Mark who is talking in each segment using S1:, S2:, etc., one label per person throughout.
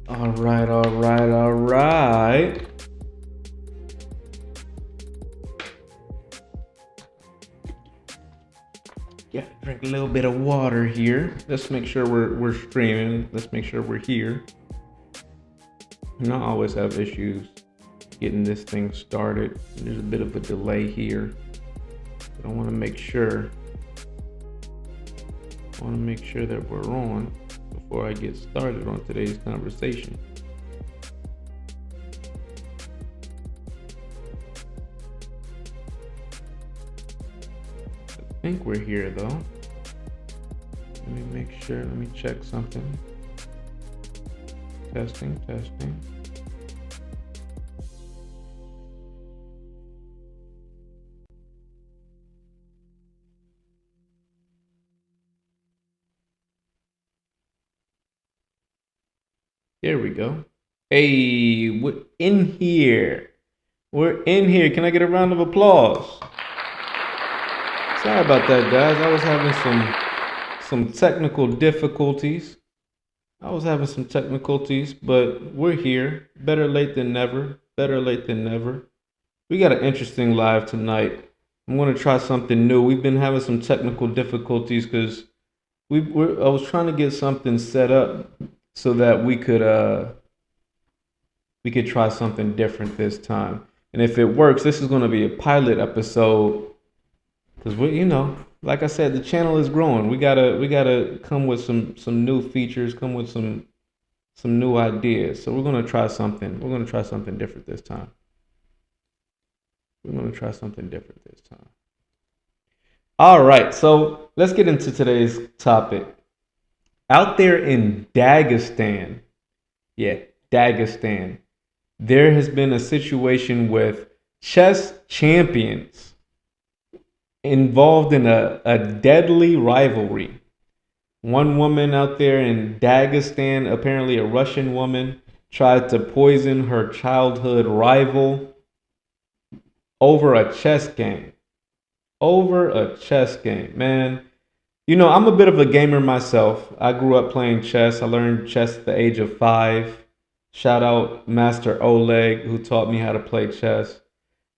S1: All right, all right, all right. Yeah, drink a little bit of water here. Let's make sure we're streaming. Let's make sure we're here. And I always have issues getting this thing started. There's a bit of a delay here. But I want to make sure. That we're on before I get started on today's conversation. I think we're here though. Let me make sure. Let me check something. Testing. There we go. Hey, we're in here. We're in here. Can I get a round of applause? Sorry about that, guys. I was having some technical difficulties. But we're here. Better late than never. We got an interesting live tonight. I'm going to try something new. We've been having some technical difficulties because I was trying to get something set up so that we could try something different this time. And if it works, this is going to be a pilot episode because like I said, the channel is growing. We gotta come with some new features, come with some new ideas. So we're gonna try something. We're gonna try something different this time. All right, so let's get into today's topic. Out there in Dagestan, there has been a situation with chess champions involved in a deadly rivalry. One woman out there in Dagestan, apparently a Russian woman, tried to poison her childhood rival over a chess game. Man. I'm a bit of a gamer myself. I grew up playing chess. I learned chess at the age of 5. Shout out Master Oleg, who taught me how to play chess.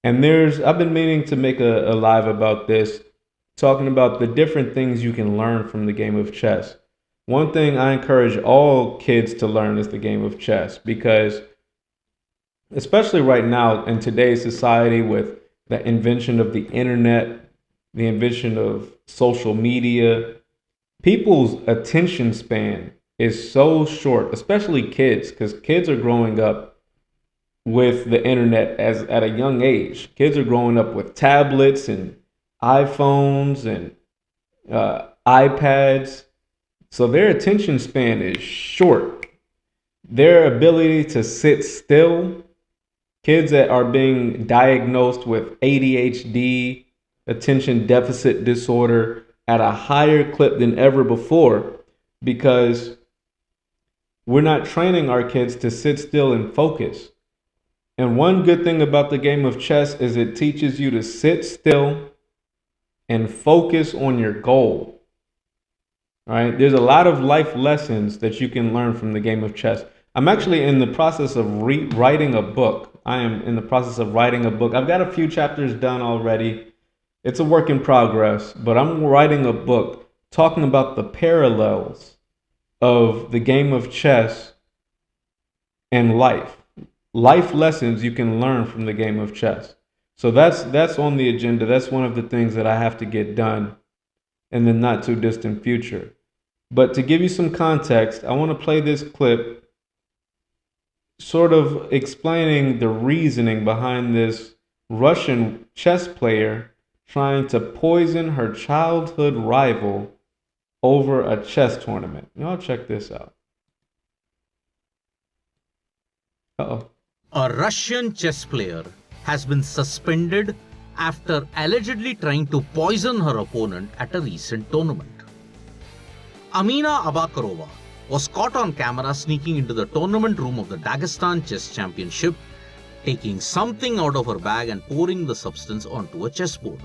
S1: And I've been meaning to make a live about this, talking about the different things you can learn from the game of chess. One thing I encourage all kids to learn is the game of chess, because especially right now in today's society with the invention of the internet, the invention of social media, people's attention span is so short, especially kids, because kids are growing up with the internet at a young age. Kids are growing up with tablets and iPhones and iPads. So their attention span is short. Their ability to sit still, kids that are being diagnosed with ADHD, attention deficit disorder, at a higher clip than ever before, because we're not training our kids to sit still and focus. And one good thing about the game of chess is it teaches you to sit still and focus on your goal. All right? There's a lot of life lessons that you can learn from the game of chess. I'm actually in the process of writing a book. I've got a few chapters done already. It's a work in progress, but I'm writing a book talking about the parallels of the game of chess and life. Life lessons you can learn from the game of chess. So that's on the agenda. That's one of the things that I have to get done in the not too distant future. But to give you some context, I want to play this clip sort of explaining the reasoning behind this Russian chess player trying to poison her childhood rival over a chess tournament. Y'all check this out.
S2: A Russian chess player has been suspended after allegedly trying to poison her opponent at a recent tournament. Amina Abakarova was caught on camera sneaking into the tournament room of the Dagestan Chess Championship, taking something out of her bag and pouring the substance onto a chessboard.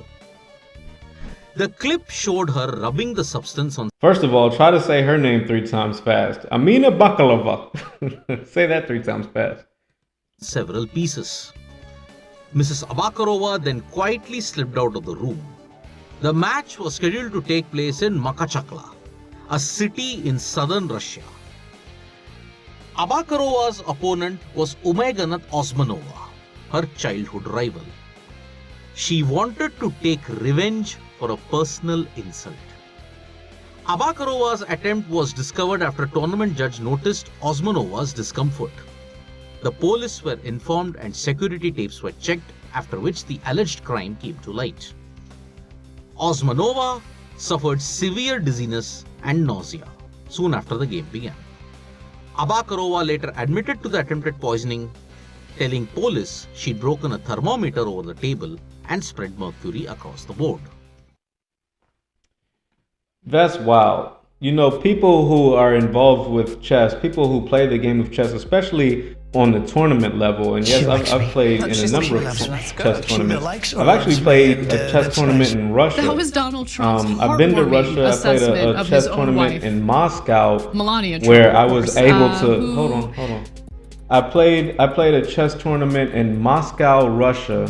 S2: The clip showed her rubbing the substance on
S1: First of all, try to say her name 3 times fast. Amina Bakalova. Say that 3 times fast.
S2: several pieces. Mrs. Abakarova then quietly slipped out of the room. The match was scheduled to take place in Makachakla, a city in southern Russia. Abakarova's opponent was Umayganat Osmanova, her childhood rival. She wanted to take revenge for a personal insult. Abakarova's attempt was discovered after a tournament judge noticed Osmanova's discomfort. The police were informed and security tapes were checked, after which the alleged crime came to light. Osmanova suffered severe dizziness and nausea soon after the game began. Abakarova later admitted to the attempted poisoning, telling police she'd broken a thermometer over the table and spread mercury across the board.
S1: That's wild. You know, people who are involved with chess, people who play the game of chess, especially on the tournament level, and yes, I've played in a number of chess tournaments. I've actually played a chess tournament in Russia.
S3: That was Donald Trump's
S1: I've been to Russia. I played a chess tournament in Moscow, where I was able to. Hold on. I played a chess tournament in Moscow, Russia,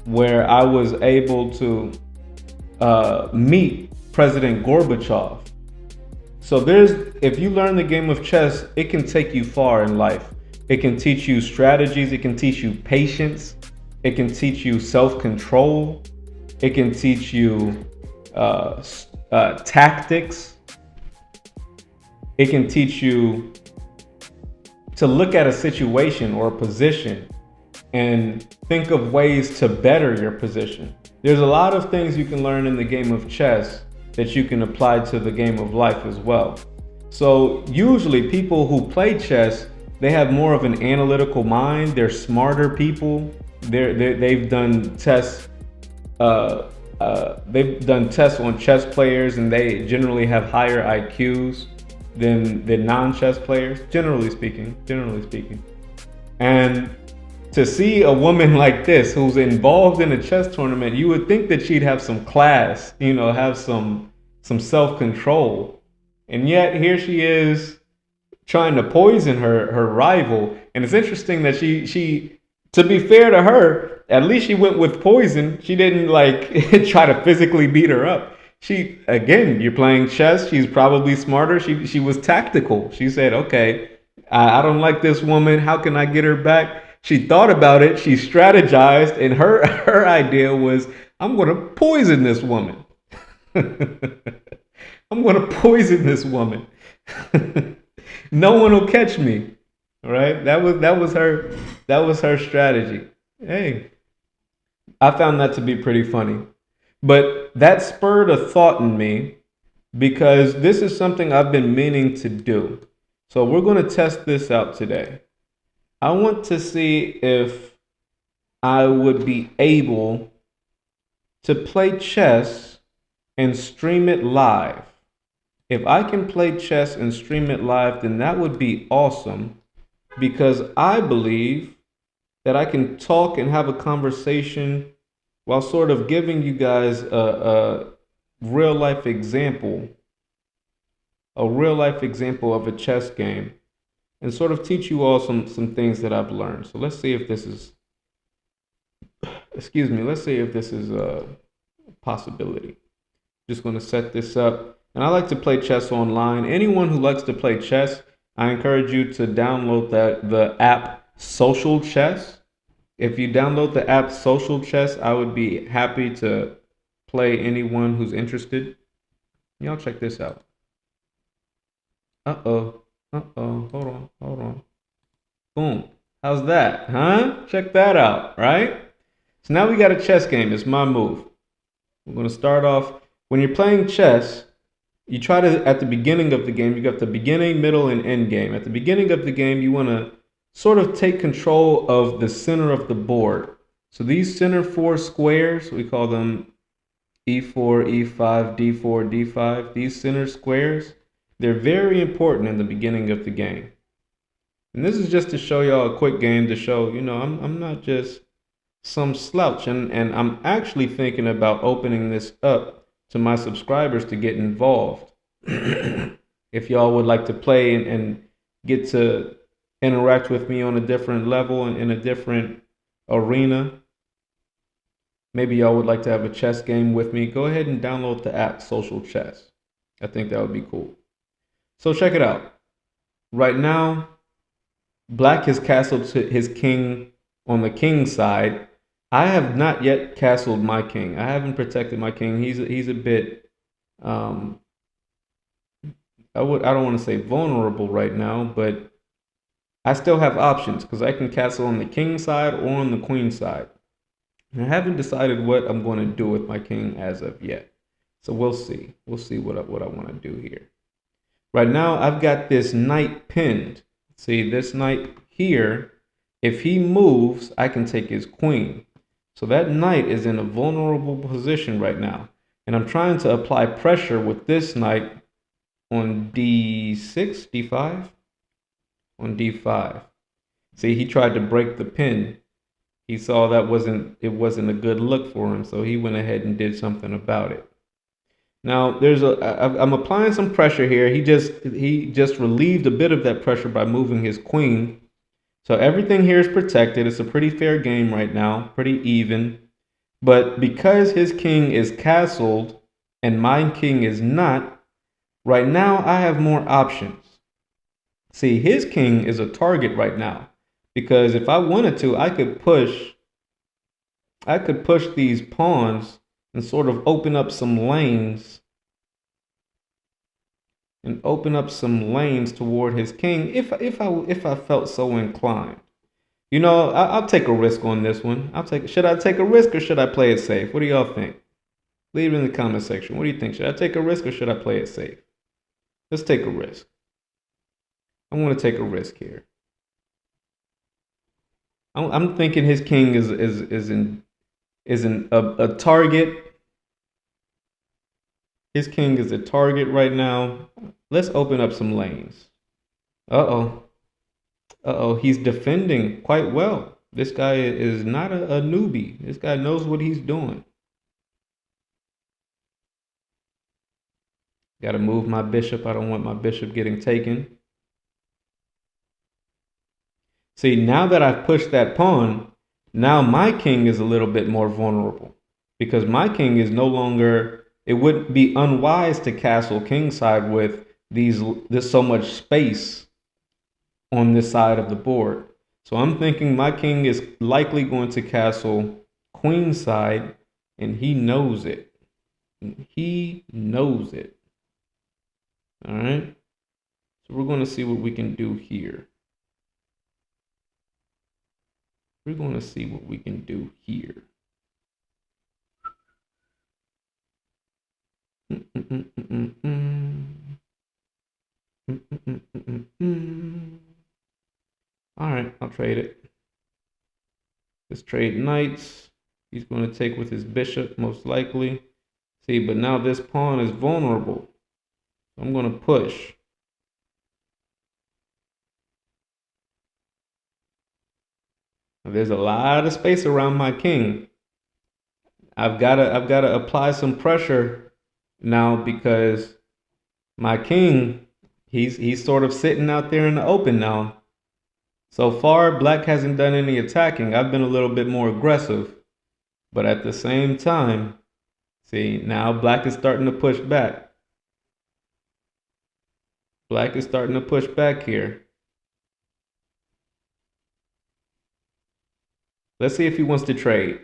S1: where I was able to meet President Gorbachev. So if you learn the game of chess, it can take you far in life. It can teach you strategies. It can teach you patience. It can teach you self-control. It can teach you tactics. It can teach you to look at a situation or a position and think of ways to better your position. There's a lot of things you can learn in the game of chess that you can apply to the game of life as well. So usually people who play chess, they have more of an analytical mind. They're smarter people. They've done tests. They've done tests on chess players, and they generally have higher IQs than non-chess players. Generally speaking. And to see a woman like this who's involved in a chess tournament, you would think that she'd have some class, have some self-control. And yet here she is trying to poison her rival. And it's interesting that she to be fair to her, at least she went with poison. She didn't try to physically beat her up. You're playing chess. She's probably smarter. She was tactical. She said, okay, I don't like this woman. How can I get her back? She thought about it. She strategized, and her idea was, I'm going to poison this woman. I'm going to poison this woman. No one will catch me. All right? That was her strategy. Hey, I found that to be pretty funny. But that spurred a thought in me, because this is something I've been meaning to do. So we're going to test this out today. I want to see if I would be able to play chess and stream it live. If I can play chess and stream it live, then that would be awesome, because I believe that I can talk and have a conversation while sort of giving you guys a real life example of a chess game, and sort of teach you all some things that I've learned. So let's see if this is, a possibility. Just going to set this up. And I like to play chess online. Anyone who likes to play chess, I encourage you to download the app Social Chess. If you download the app Social Chess, I would be happy to play anyone who's interested. Y'all check this out. Uh-oh. Hold on. Boom. How's that, huh? Check that out, right? So now we got a chess game. It's my move. We're going to start off. When you're playing chess, you try to, at the beginning of the game, you got the beginning, middle, and end game. At the beginning of the game, you want to sort of take control of the center of the board. So these center 4 squares, we call them E4, E5, D4, D5. These center squares, they're very important in the beginning of the game. And this is just to show y'all a quick game to show, I'm not just some slouch. And I'm actually thinking about opening this up to my subscribers to get involved. If y'all would like to play and get to interact with me on a different level and in a different arena, maybe y'all would like to have a chess game with me, go ahead and download the app Social Chess. I think that would be cool. So check it out. Right now, Black has castled his king on the king side. I have not yet castled my king. I haven't protected my king. He's a bit I don't want to say vulnerable right now, but I still have options because I can castle on the king side or on the queen side. And I haven't decided what I'm going to do with my king as of yet. So we'll see. We'll see what I want to do here. Right now, I've got this knight pinned. See, this knight here, if he moves, I can take his queen. So that knight is in a vulnerable position right now. And I'm trying to apply pressure with this knight on d6, d5, on d5. See, he tried to break the pin. He saw that it wasn't a good look for him, so he went ahead and did something about it. Now, I'm applying some pressure here. He just relieved a bit of that pressure by moving his queen. So everything here is protected. It's a pretty fair game right now, pretty even. But because his king is castled and my king is not, right now I have more options. See, his king is a target right now because if I wanted to, I could push these pawns and sort of open up some lanes toward his king if I felt so inclined. You know, I'll take a risk on this one. Should I take a risk or should I play it safe? What do y'all think? Leave it in the comment section. What do you think? Should I take a risk or should I play it safe? Let's take a risk. I'm going to take a risk here. I'm thinking his king is a target. His king is a target right now. Let's open up some lanes. Uh-oh, he's defending quite well. This guy is not a newbie. This guy knows what he's doing. Got to move my bishop. I don't want my bishop getting taken. See, now that I've pushed that pawn, now my king is a little bit more vulnerable because my king is no longer, it would be unwise to castle kingside with there's so much space on this side of the board. So I'm thinking my king is likely going to castle queenside and he knows it. He knows it. All right. So we're going to see what we can do here. We're going to see what we can do here. All right, I'll trade it. Let's trade knights. He's going to take with his bishop, most likely. See, but now this pawn is vulnerable. I'm going to push. There's a lot of space around my king. I've got to apply some pressure now because my king, he's sort of sitting out there in the open now. So far, Black hasn't done any attacking. I've been a little bit more aggressive, but at the same time, see, now Black is starting to push back. Black is starting to push back here. Let's see if he wants to trade.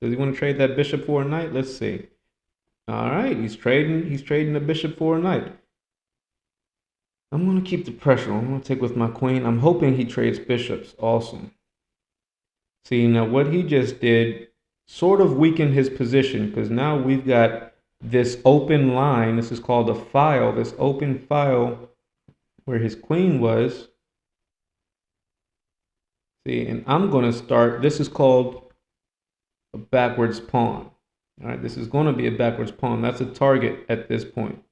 S1: Does he want to trade that bishop for a knight? Let's see. All right, he's trading the bishop for a knight. I'm going to keep the pressure. I'm going to take with my queen. I'm hoping he trades bishops. Awesome. See, now what he just did sort of weakened his position because now we've got this open line. This is called a file, this open file where his queen was. See, and I'm going to start, this is called a backwards pawn. All right, this is going to be a backwards pawn. That's a target at this point.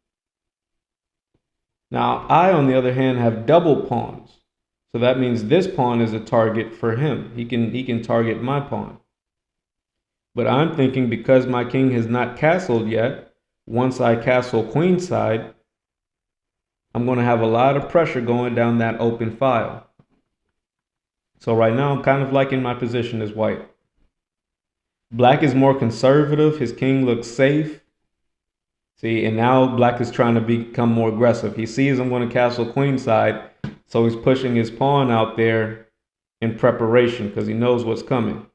S1: Now, I, on the other hand, have double pawns. So that means this pawn is a target for him. He can target my pawn. But I'm thinking because my king has not castled yet, once I castle queenside, I'm going to have a lot of pressure going down that open file. So right now, I'm kind of liking my position as white. Black is more conservative. His king looks safe. See, and now black is trying to become more aggressive. He sees I'm going to castle queenside, so he's pushing his pawn out there in preparation because he knows what's coming.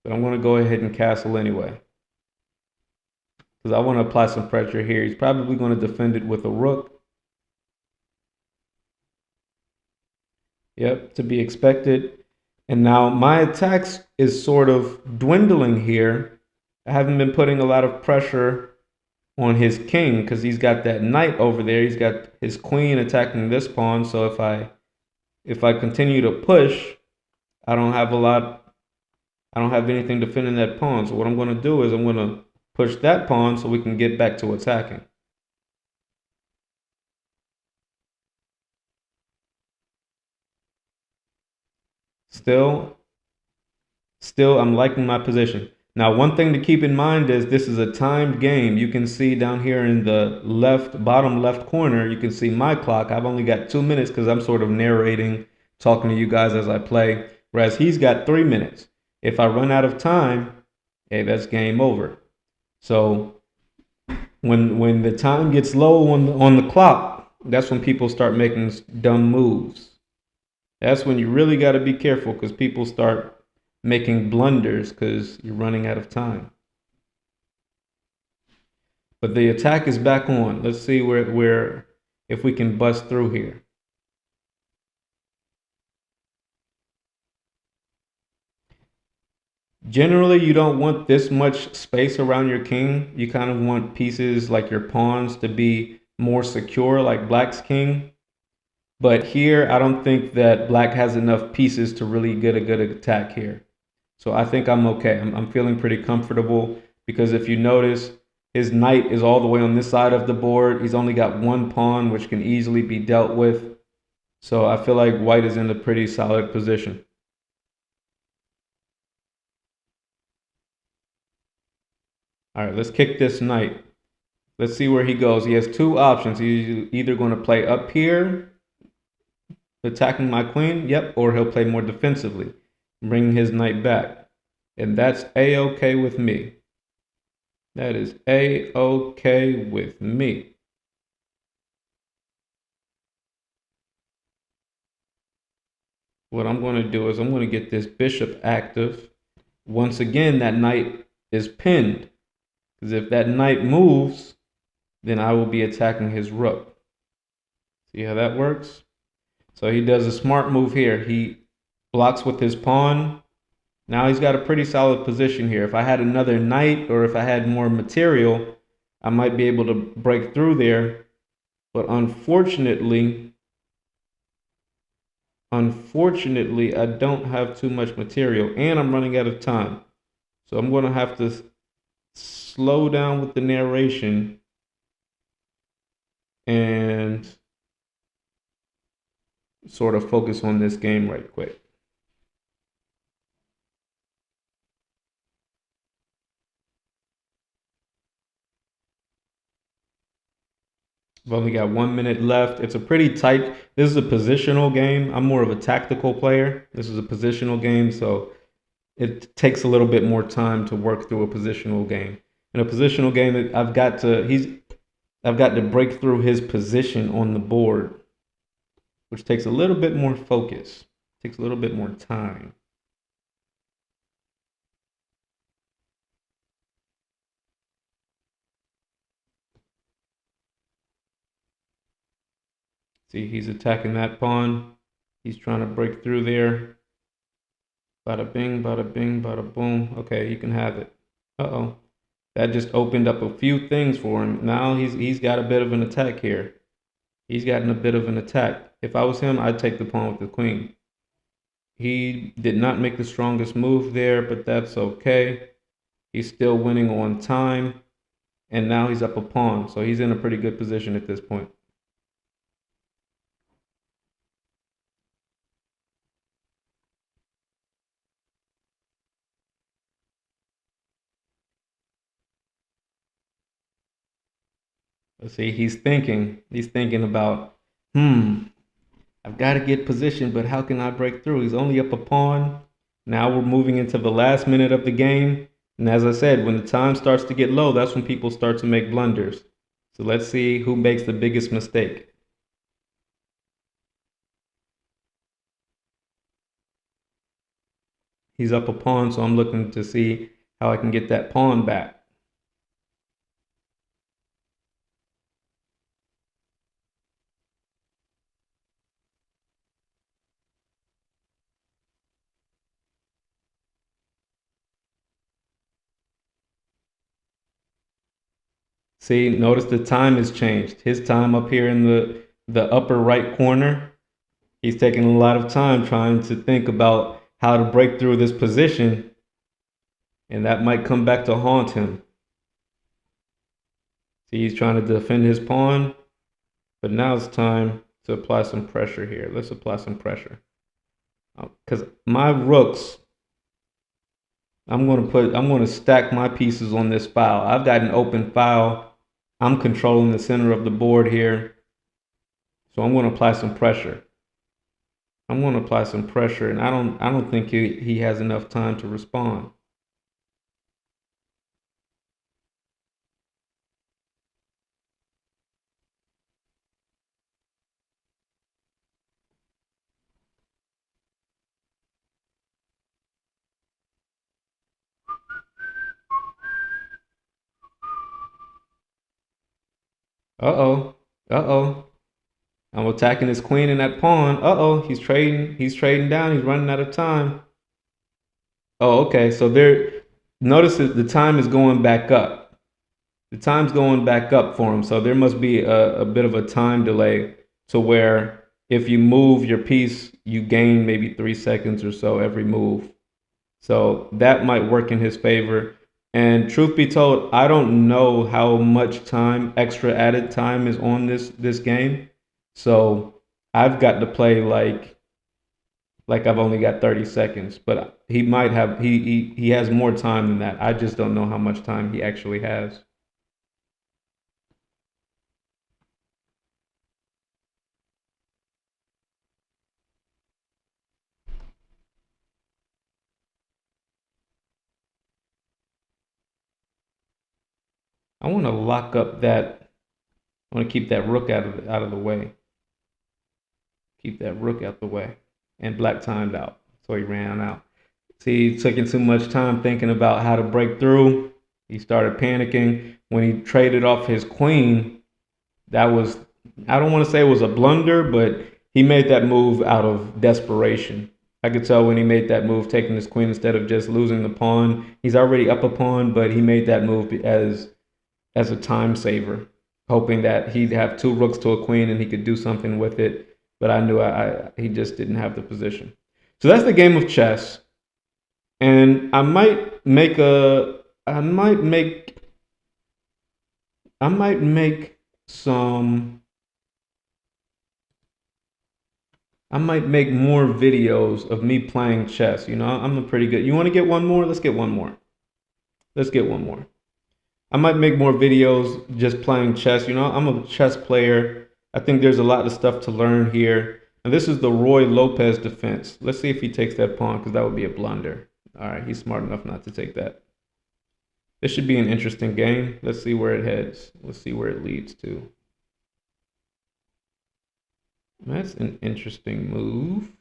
S1: But I'm going to go ahead and castle anyway, because I want to apply some pressure here. He's probably going to defend it with a rook. Yep, to be expected. And now my attacks is sort of dwindling here. I haven't been putting a lot of pressure on his king because he's got that knight over there. He's got his queen attacking this pawn. So if I continue to push, I don't have anything defending that pawn. So what I'm going to do is I'm going to push that pawn so we can get back to attacking. Still, I'm liking my position. Now, one thing to keep in mind is this is a timed game. You can see down here in the bottom left corner, you can see my clock. I've only got 2 minutes because I'm sort of narrating, talking to you guys as I play, whereas he's got 3 minutes. If I run out of time, hey, that's game over. So when the time gets low on the clock, that's when people start making dumb moves. That's when you really got to be careful because people start making blunders because you're running out of time. But the attack is back on. Let's see where if we can bust through here. Generally, you don't want this much space around your king. You kind of want pieces like your pawns to be more secure, like black's king. But here, I don't think that black has enough pieces to really get a good attack here. So I think I'm okay. I'm feeling pretty comfortable because if you notice, his knight is all the way on this side of the board. He's only got one pawn, which can easily be dealt with. So I feel like white is in a pretty solid position. All right, let's kick this knight. Let's see where he goes. He has two options. He's either going to play up here, attacking my queen, yep, or he'll play more defensively, bring his knight back. And that's A-okay with me. That is A-okay with me. What I'm going to do is I'm going to get this bishop active. Once again, that knight is pinned. Because if that knight moves, then I will be attacking his rook. See how that works? So he does a smart move here. He blocks with his pawn. Now he's got a pretty solid position here. If I had another knight or if I had more material, I might be able to break through there. But unfortunately, I don't have too much material and I'm running out of time. So I'm going to have to slow down with the narration and sort of focus on this game right quick. I've only got 1 minute left. It's a pretty tight. This is a positional game. I'm more of a tactical player. This is a positional game, so it takes a little bit more time to work through a positional game. In a positional game, I've got to break through his position on the board, which takes a little bit more focus. Takes a little bit more time. See, he's attacking that pawn. He's trying to break through there. Bada bing, bada bing, bada boom. Okay, you can have it. Uh-oh. That just opened up a few things for him. Now he's got a bit of an attack here. He's gotten a bit of an attack. If I was him, I'd take the pawn with the queen. He did not make the strongest move there, but that's okay. He's still winning on time. And now he's up a pawn. So he's in a pretty good position at this point. See, he's thinking. He's thinking about, I've got to get position, but how can I break through? He's only up a pawn. Now we're moving into the last minute of the game. And as I said, when the time starts to get low, that's when people start to make blunders. So let's see who makes the biggest mistake. He's up a pawn, so I'm looking to see how I can get that pawn back. See, notice the time has changed. His time up here in the upper right corner, he's taking a lot of time trying to think about how to break through this position, and that might come back to haunt him. See, he's trying to defend his pawn, but now it's time to apply some pressure here. Let's apply some pressure. Because my rooks, I'm going to stack my pieces on this file. I've got an open file. I'm controlling the center of the board here. So I'm going to apply some pressure. I'm going to apply some pressure, and I don't think he has enough time to respond. Uh-oh. Uh-oh. I'm attacking his queen and that pawn. Uh-oh, he's trading down, he's running out of time. Oh, okay. So notice that the time is going back up. The time's going back up for him. So there must be a bit of a time delay to where if you move your piece, you gain maybe 3 seconds or so every move. So that might work in his favor. And truth be told, I don't know how much time, extra added time, is on this game. So I've got to play like I've only got 30 seconds, but he might have he has more time than that. I just don't know how much time he actually has. I want to lock up that. I want to keep that rook out of the way. Keep that rook out the way. And black timed out, so he ran out. See, he took too much time thinking about how to break through. He started panicking. When he traded off his queen, that was, I don't want to say it was a blunder, but he made that move out of desperation. I could tell when he made that move, taking his queen instead of just losing the pawn. He's already up a pawn, but he made that move as a time saver, hoping that he'd have 2 rooks to a queen and he could do something with it. But I knew he just didn't have the position. So that's the game of chess. And I might make more videos of me playing chess. You know, I'm a pretty good. You want to get one more? Let's get one more. Let's get one more. I might make more videos just playing chess. You know, I'm a chess player. I think there's a lot of stuff to learn here. And this is the Roy Lopez defense. Let's see if he takes that pawn, because that would be a blunder. All right, he's smart enough not to take that. This should be an interesting game. Let's see where it heads. Let's see where it leads to. That's an interesting move.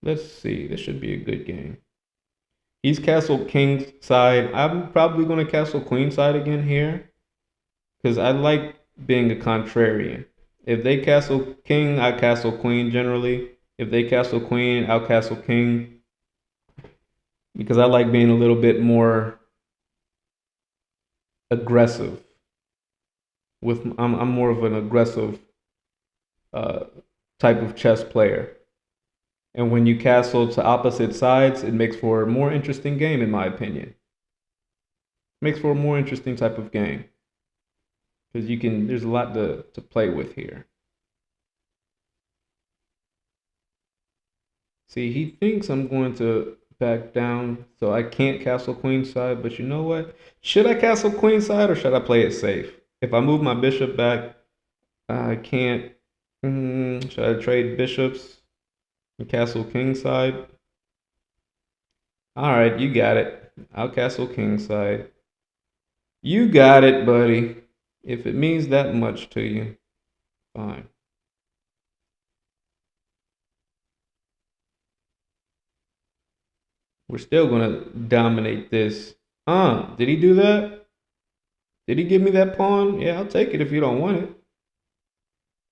S1: Let's see. This should be a good game. He's castle king side. I'm probably going to castle queen side again here, because I like being a contrarian. If they castle king, I castle queen generally. If they castle queen, I'll castle king, because I like being a little bit more aggressive. I'm more of an aggressive type of chess player. And when you castle to opposite sides, it makes for a more interesting game, in my opinion. Makes for a more interesting type of game. because there's a lot to play with here. See, he thinks I'm going to back down, so I can't castle queenside. But you know what? Should I castle queenside or should I play it safe? If I move my bishop back, I can't. Should I trade bishops and castle kingside? All right, you got it. I'll castle kingside. You got it, buddy. If it means that much to you, fine. We're still gonna dominate this. Did he do that? Did he give me that pawn? Yeah, I'll take it if you don't want it.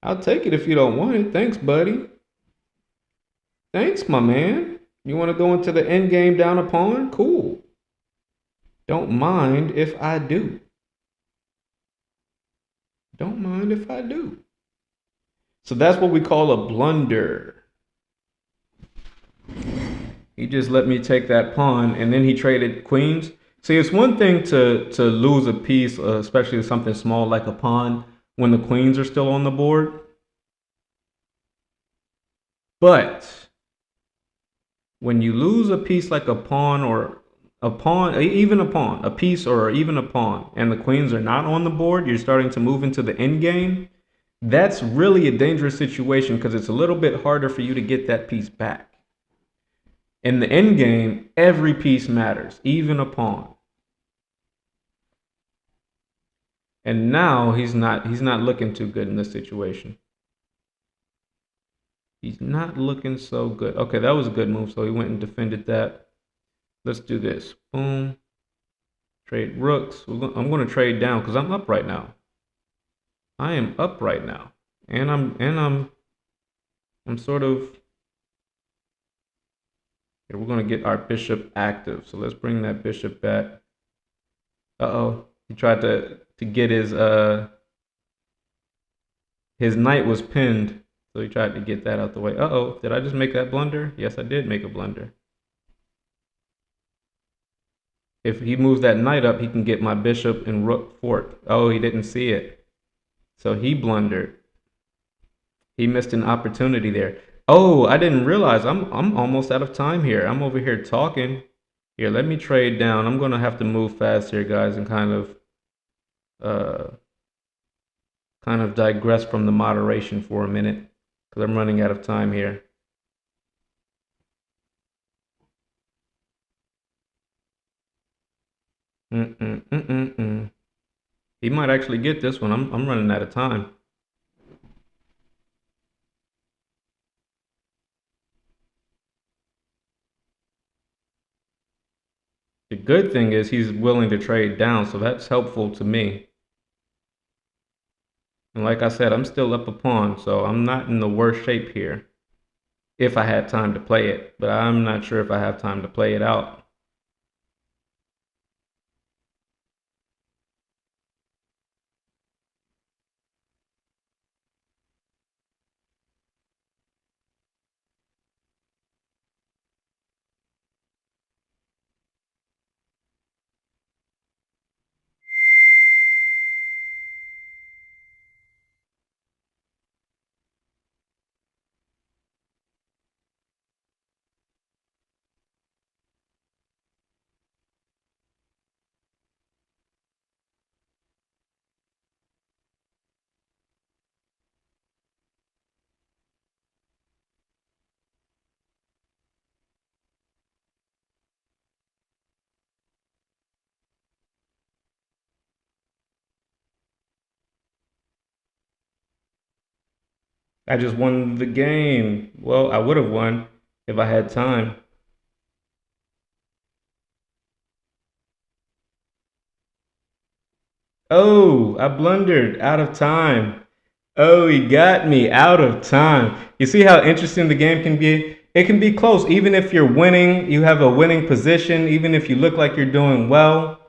S1: I'll take it if you don't want it. Thanks, buddy. Thanks, my man. You want to go into the end game down a pawn? Cool. Don't mind if I do. Don't mind if I do. So that's what we call a blunder. He just let me take that pawn, and then he traded queens. See, it's one thing to lose a piece, especially something small like a pawn, when the queens are still on the board. But when you lose a piece like a pawn or even a pawn, a piece or even a pawn, and the queens are not on the board, you're starting to move into the end game. That's really a dangerous situation because it's a little bit harder for you to get that piece back. In the end game, every piece matters, even a pawn. And now he's not looking too good in this situation. He's not looking so good. Okay, that was a good move. So he went and defended that. Let's do this. Boom. Trade rooks. I'm going to trade down because I'm up right now. I am up right now, and I'm sort of. Here, we're going to get our bishop active. So let's bring that bishop back. Uh-oh. He tried to get his knight was pinned. So he tried to get that out the way. Uh-oh. Did I just make that blunder? Yes, I did make a blunder. If he moves that knight up, he can get my bishop and rook fort. Oh, he didn't see it. So he blundered. He missed an opportunity there. Oh, I didn't realize I'm almost out of time here. I'm over here talking. Here, let me trade down. I'm going to have to move fast here, guys, and kind of digress from the moderation for a minute because I'm running out of time here. He might actually get this one. I'm running out of time. The good thing is he's willing to trade down, so that's helpful to me. And like I said, I'm still up a pawn, so I'm not in the worst shape here. If I had time to play it, but I'm not sure if I have time to play it out. I just won the game. Well, I would have won if I had time. Oh, I blundered out of time. Oh, he got me out of time. You see how interesting the game can be? It can be close. Even if you're winning, you have a winning position, even if you look like you're doing well,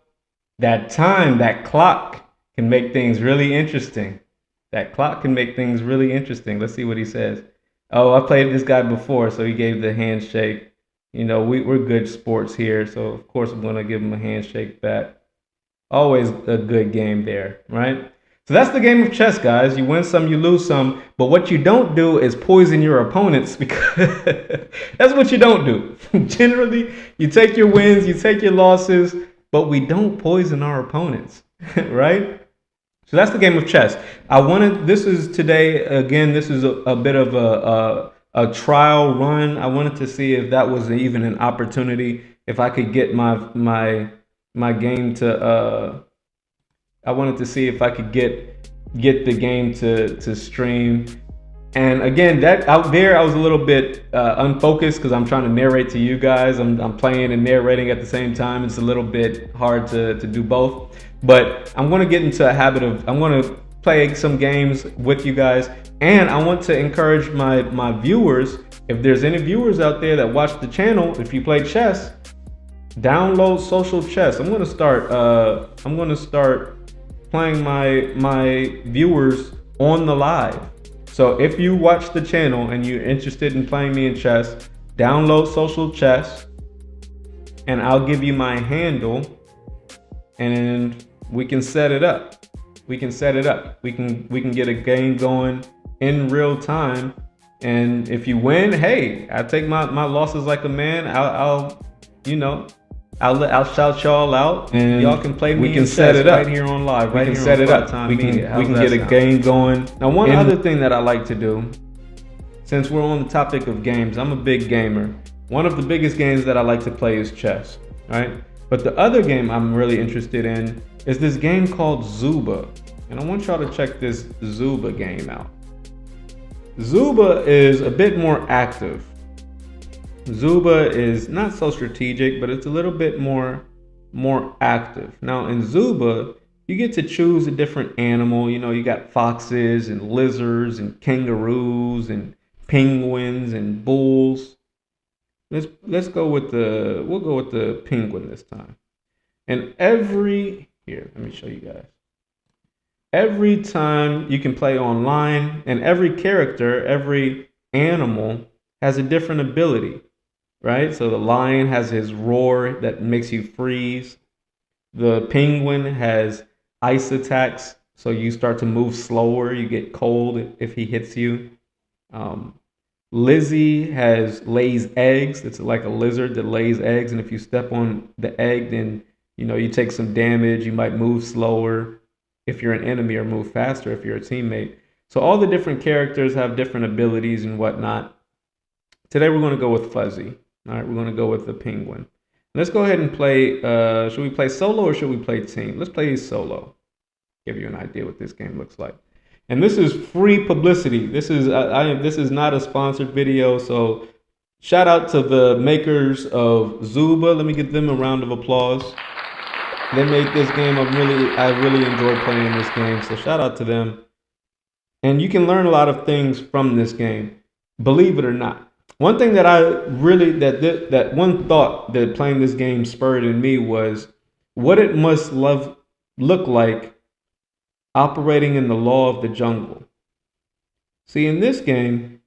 S1: that time, that clock can make things really interesting. That clock can make things really interesting. Let's see what he says. Oh, I played this guy before, so he gave the handshake. You know, we're good sports here, so of course I'm going to give him a handshake back. Always a good game there, right? So that's the game of chess, guys. You win some, you lose some. But what you don't do is poison your opponents, because that's what you don't do. Generally, you take your wins, you take your losses, but we don't poison our opponents, right? So that's the game of chess. This is today, again, this is a bit of a trial run. I wanted to see if that was even an opportunity, if I could get my game to, I wanted to see if I could get the game to stream. And again, that out there, I was a little bit unfocused because I'm trying to narrate to you guys. I'm playing and narrating at the same time. It's a little bit hard to do both. But I'm going to get into a habit of, I'm going to play some games with you guys. And I want to encourage my viewers, if there's any viewers out there that watch the channel, if you play chess, download Social Chess. I'm going to start playing my viewers on the live. So if you watch the channel and you're interested in playing me in chess, download Social Chess and I'll give you my handle and we can set it up. We can get a game going in real time. And if you win, hey, I take my losses like a man. I'll shout y'all out, and y'all can play me. We can set it up right here on live. We can set it up. We can get a game going. Now, one other thing that I like to do, since we're on the topic of games, I'm a big gamer. One of the biggest games that I like to play is chess, right? But the other game I'm really interested in is this game called Zuba, and I want y'all to check this Zuba game out. Zuba is a bit more active. Zuba is not so strategic, but it's a little bit more active. Now in Zuba, you get to choose a different animal. You know, you got foxes and lizards and kangaroos and penguins and bulls. We'll go with the penguin this time. And let me show you guys. Every time you can play online, and every character, every animal has a different ability. Right? So the lion has his roar that makes you freeze. The penguin has ice attacks, so you start to move slower. You get cold if he hits you. Lizzie lays eggs. It's like a lizard that lays eggs, and if you step on the egg, then you take some damage. You might move slower if you're an enemy, or move faster if you're a teammate. So all the different characters have different abilities and whatnot. Today we're going to go with Fuzzy. All right, we're going to go with the penguin. Let's go ahead and play. Should we play solo or should we play team? Let's play solo. Give you an idea what this game looks like. And this is free publicity. This is not a sponsored video. So shout out to the makers of Zuba. Let me give them a round of applause. They made this game. I really enjoy playing this game. So shout out to them. And you can learn a lot of things from this game. Believe it or not. One thing that that one thought that playing this game spurred in me was what it must look like operating in the law of the jungle. See, in this game,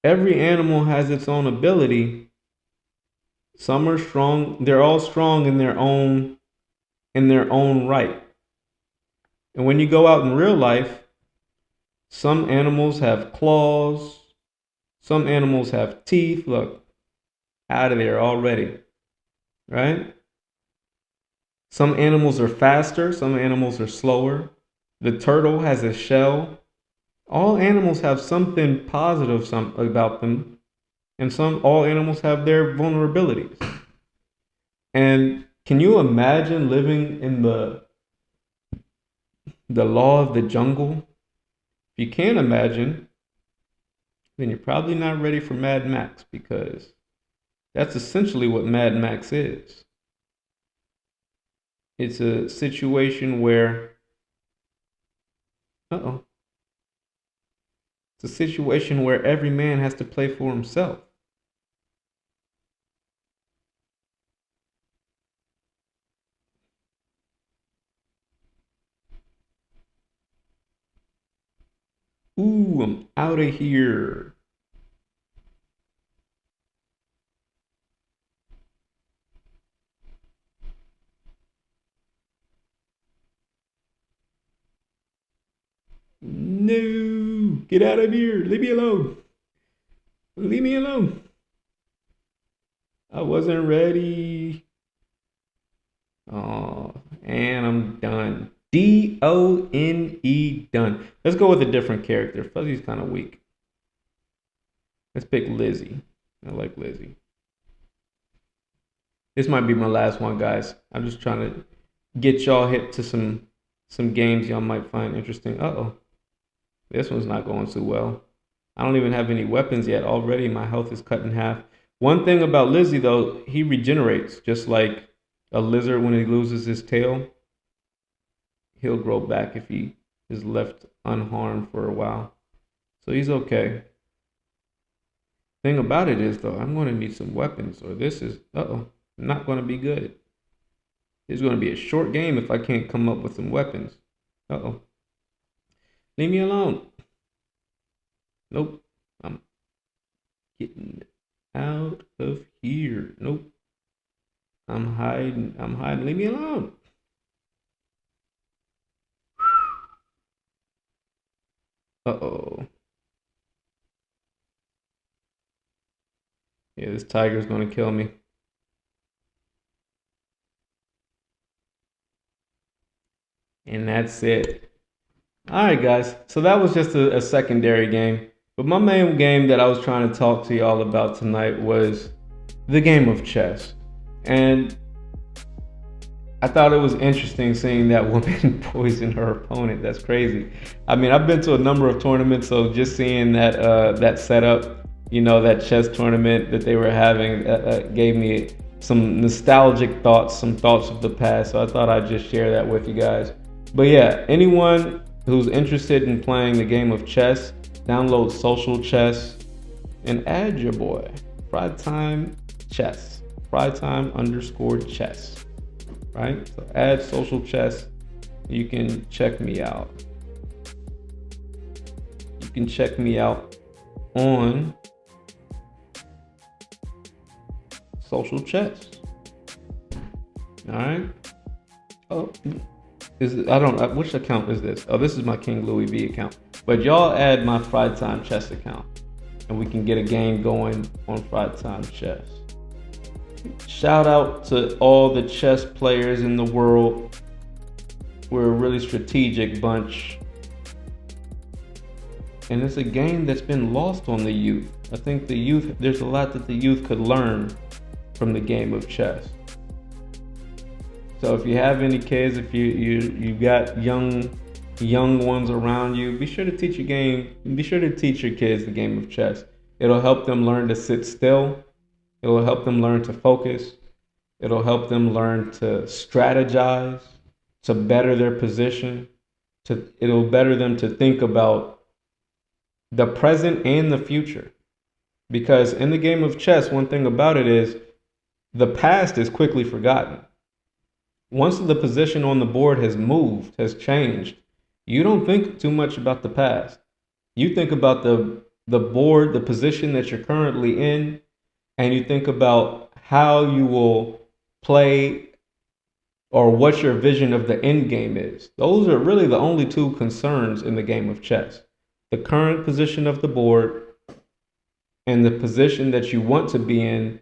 S1: every animal has its own ability. Some are strong. They're all strong in their own right. And when you go out in real life, some animals have claws. Some animals have teeth. Look, out of there already, right? Some animals are faster. Some animals are slower. The turtle has a shell. All animals have something positive about them, and all animals have their vulnerabilities. And can you imagine living in the law of the jungle? If you can't imagine, then you're probably not ready for Mad Max, because that's essentially what Mad Max is. It's a situation where, it's a situation where every man has to play for himself. Ooh, I'm out of here. No, get out of here. Leave me alone. Leave me alone. I wasn't ready. Oh, and I'm done. D-O-N-E, done. Let's go with a different character. Fuzzy's kind of weak. Let's pick Lizzie. I like Lizzie. This might be my last one, guys. I'm just trying to get y'all hip to some games y'all might find interesting. Uh-oh. This one's not going too well. I don't even have any weapons yet. Already my health is cut in half. One thing about Lizzie, though, he regenerates. Just like a lizard when he loses his tail. He'll grow back if he is left unharmed for a while. So he's okay. Thing about it is, though, I'm going to need some weapons, or this is, not going to be good. It's going to be a short game if I can't come up with some weapons. Leave me alone. Nope. I'm getting out of here. Nope. I'm hiding. Leave me alone. Uh-oh. Yeah, this tiger's going to kill me. And that's it. All right, guys. So that was just a secondary game. But my main game that I was trying to talk to y'all about tonight was the game of chess. And I thought it was interesting seeing that woman poison her opponent. That's crazy. I mean, I've been to a number of tournaments, so just seeing that setup, that chess tournament that they were having, gave me some nostalgic thoughts, some thoughts of the past. So I thought I'd just share that with you guys. But yeah, anyone who's interested in playing the game of chess, download Social Chess and add your boy, Frytime Chess, Frytime_chess, right? So add Social Chess. You can check me out. You can check me out on Social Chess. All right. Oh, which account is this? Oh, this is my King Louis V account. But y'all add my Frytime Chess account, and we can get a game going on Frytime Chess. Shout out to all the chess players in the world. We're a really strategic bunch. And it's a game that's been lost on the youth. I think there's a lot that the youth could learn from the game of chess. So if you have any kids, if you got young ones around you, be sure to teach your kids the game of chess. It'll help them learn to sit still. It'll help them learn to focus. It'll help them learn to strategize, to better their position. It'll better them to think about the present and the future. Because in the game of chess, one thing about it is the past is quickly forgotten. Once the position on the board has changed, you don't think too much about the past. You think about the board, the position that you're currently in, and you think about how you will play or what your vision of the end game is. Those are really the only two concerns in the game of chess. The current position of the board and the position that you want to be in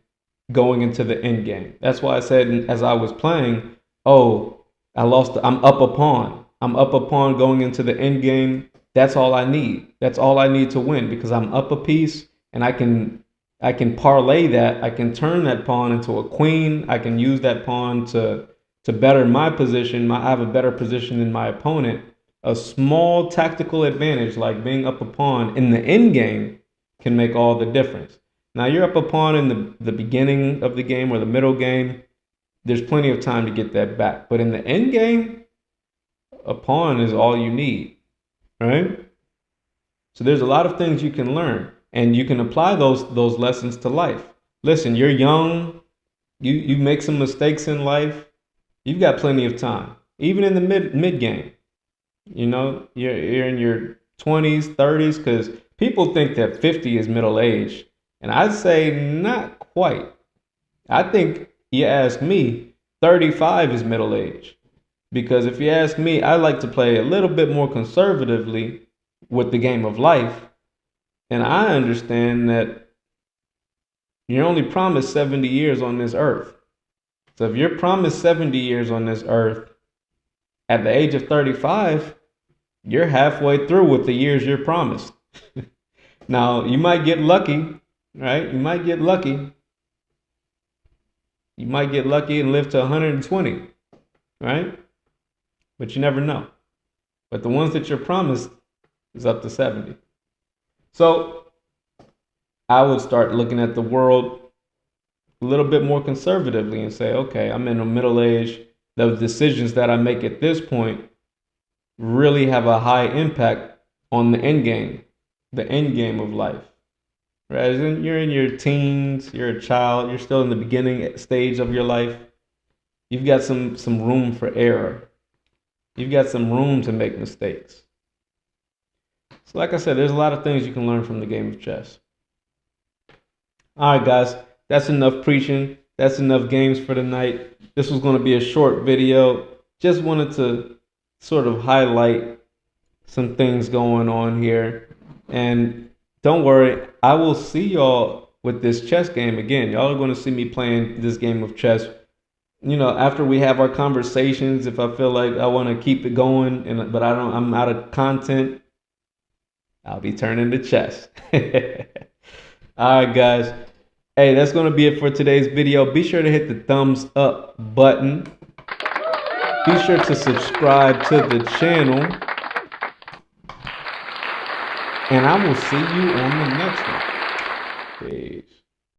S1: going into the end game. That's why I said as I was playing, I'm up a pawn. I'm up a pawn going into the end game. That's all I need. That's all I need to win, because I'm up a piece and I can parlay that. I can turn that pawn into a queen. I can use that pawn to better my position. I have a better position than my opponent. A small tactical advantage like being up a pawn in the end game can make all the difference. Now you're up a pawn in the beginning of the game or the middle game. There's plenty of time to get that back. But in the end game, a pawn is all you need, right? So there's a lot of things you can learn, and you can apply those lessons to life. Listen, you're young. You make some mistakes in life. You've got plenty of time, even in the mid game. You're in your 20s, 30s, because people think that 50 is middle age, and I'd say not quite. I think, you ask me, 35 is middle age. Because if you ask me, I like to play a little bit more conservatively. with the game of life. And I understand that you're only promised 70 years on this earth. So if you're promised 70 years on this earth, at the age of 35, you're halfway through with the years you're promised. Now, you might get lucky, right? You might get lucky. You might get lucky and live to 120, right? But you never know. But the ones that you're promised is up to 70. So I would start looking at the world a little bit more conservatively and say, okay, I'm in a middle age. The decisions that I make at this point really have a high impact on the end game of life. Right? You're in your teens, you're a child, you're still in the beginning stage of your life. You've got some room for error. You've got some room to make mistakes. So like I said, there's a lot of things you can learn from the game of chess. All right, guys, that's enough preaching. That's enough games for tonight. This was going to be a short video. Just wanted to sort of highlight some things going on here. And don't worry, I will see y'all with this chess game again. Y'all are going to see me playing this game of chess. You know, after we have our conversations, if I feel like I want to keep it going, but I'm out of content, I'll be turning to chess. All right, guys. Hey, that's going to be it for today's video. Be sure to hit the thumbs up button. Be sure to subscribe to the channel. And I will see you on the next one. Peace.